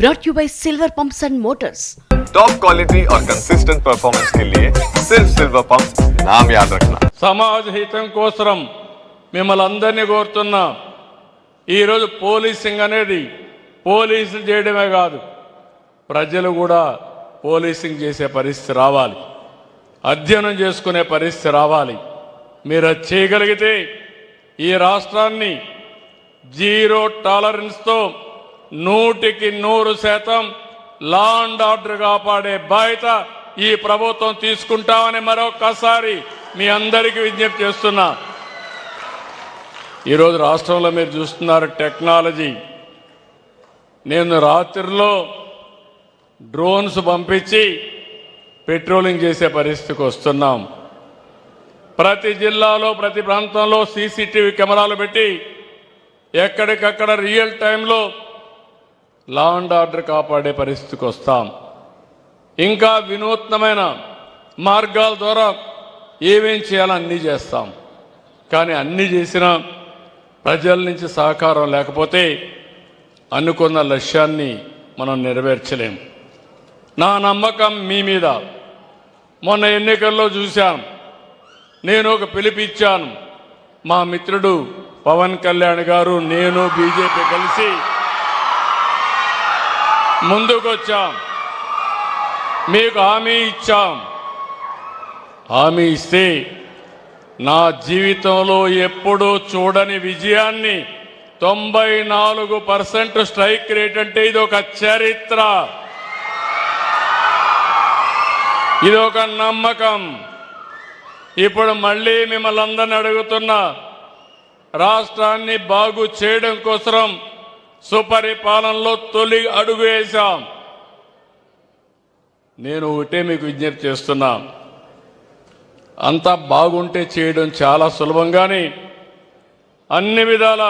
brought you by Silver Pumps and Motors. Top quality और consistent performance के लिए सिर्फ सिल्वर पंप्स नाम याद रखना। సమాజ హితం కోసం మిమ్మల్ని అందరినీ కోరుతున్నా। ఈరోజు పోలీసింగ్ అనేది పోలీసులు చేయడమే కాదు, ప్రజలు కూడా పోలీసింగ్ చేసే పరిస్థితి రావాలి, అధ్యయనం చేసుకునే పరిస్థితి రావాలి। మీరు అది చేయగలిగితే ఈ రాష్ట్రాన్ని జీరో టాలరెన్స్తో 100% లా అండ్ ఆర్డర్ కాపాడే బాధ్యత ఈ ప్రభుత్వం తీసుకుంటామని మరొకసారి మీ అందరికీ విజ్ఞప్తి చేస్తున్నా। ఈరోజు రాష్ట్రంలో మీరు చూస్తున్నారు టెక్నాలజీ। నేను రాత్రిలో డ్రోన్స్ పంపించి పెట్రోలింగ్ చేసే పరిస్థితికి వస్తున్నాం। ప్రతి జిల్లాలో ప్రతి ప్రాంతంలో సీసీటీవీ కెమెరాలు పెట్టి ఎక్కడికక్కడ రియల్ టైంలో లా అండ్ ఆర్డర్ కాపాడే పరిస్థితికి వస్తాం। ఇంకా వినూత్నమైన మార్గాల ద్వారా ఏమేం చేయాలో అన్నీ చేస్తాం। కానీ అన్నీ చేసినా ప్రజల నుంచి సహకారం లేకపోతే అనుకున్న లక్ష్యాన్ని మనం నెరవేర్చలేం। నా నమ్మకం మీ మీద। మొన్న ఎన్నికల్లో చూశాం, నేను ఒక పిలుపిచ్చాను, మా మిత్రుడు పవన్ కళ్యాణ్ గారు నేను బీజేపీ కలిసి ముందుకొచ్చాం, మీకు హామీ ఇచ్చాం। హామీ ఇస్తే నా జీవితంలో ఎప్పుడూ చూడని విజయాన్ని 94% స్ట్రైక్ రేట్ అంటే ఇది ఒక చరిత్ర, ఇది ఒక నమ్మకం। ఇప్పుడు మళ్ళీ మిమ్మల్ని అందరిని అడుగుతున్నా, రాష్ట్రాన్ని బాగు చేయడం కోసం సుపరిపాలనలో తొలి అడుగు వేశాం। నేను ఒకటే మీకు విజ్ఞప్తి చేస్తున్నా, అంతా బాగుంటే చేయడం చాలా సులభంగానే అన్ని విధాల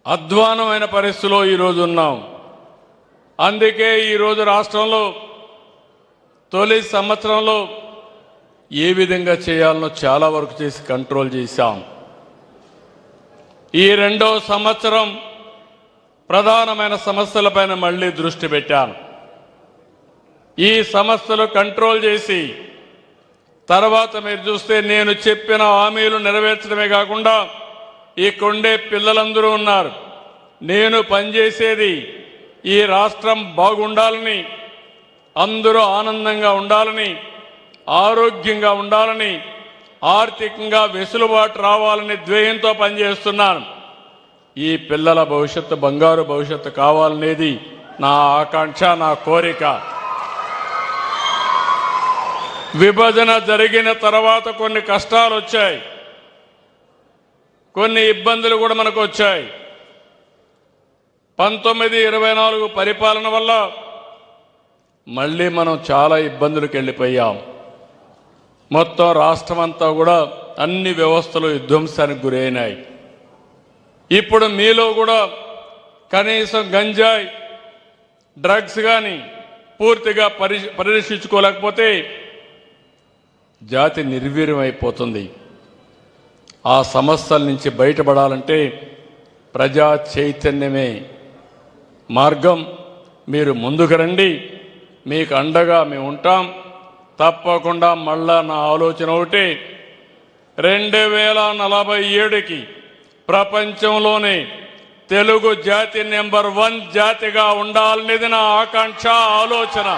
అధ్వానమైన పరిస్థితిలో ఈరోజు ఉన్నాం। అందుకే ఈరోజు రాష్ట్రంలో తొలి సంవత్సరంలో ఏ విధంగా చేయాలనో చాలా వరకు చేసి కంట్రోల్ చేశాం। ఈ రెండో సంవత్సరం ప్రధానమైన సమస్యలపైన మళ్ళీ దృష్టి పెట్టాను। ఈ సమస్యలు కంట్రోల్ చేసి తర్వాత మీరు చూస్తే నేను చెప్పిన హామీలు నెరవేర్చడమే కాకుండా ఈ కొండే పిల్లలందరూ ఉన్నారు। నేను పనిచేసేది ఈ రాష్ట్రం బాగుండాలని, అందరూ ఆనందంగా ఉండాలని, ఆరోగ్యంగా ఉండాలని, ఆర్థికంగా వెసులుబాటు రావాలని ధ్యేయంతో పనిచేస్తున్నాను। ఈ పిల్లల భవిష్యత్తు బంగారు భవిష్యత్తు కావాలనేది నా ఆకాంక్ష, నా కోరిక। విభజన జరిగిన తర్వాత కొన్ని కష్టాలు వచ్చాయి, కొన్ని ఇబ్బందులు కూడా మనకు వచ్చాయి। 1924 పరిపాలన వల్ల మళ్ళీ మనం చాలా ఇబ్బందులకు వెళ్ళిపోయాం। మొత్తం రాష్ట్రం అంతా కూడా అన్ని వ్యవస్థలు విధ్వంసానికి గురైనాయి। ఇప్పుడు మీలో కూడా కనీసం గంజాయి డ్రగ్స్ కానీ పూర్తిగా పరిరక్షించుకోలేకపోతే జాతి నిర్వీర్యం అయిపోతుంది। ఆ సమస్యల నుంచి బయటపడాలంటే ప్రజా చైతన్యమే మార్గం। మీరు ముందుకు రండి, మీకు అండగా మేము ఉంటాం। తప్పకుండా మళ్ళా నా ఆలోచన ఒకటి, 2047కి ప్రపంచంలోనే తెలుగు జాతి నెంబర్ 1 జాతిగా ఉండాలనేది నా ఆకాంక్ష, ఆలోచన।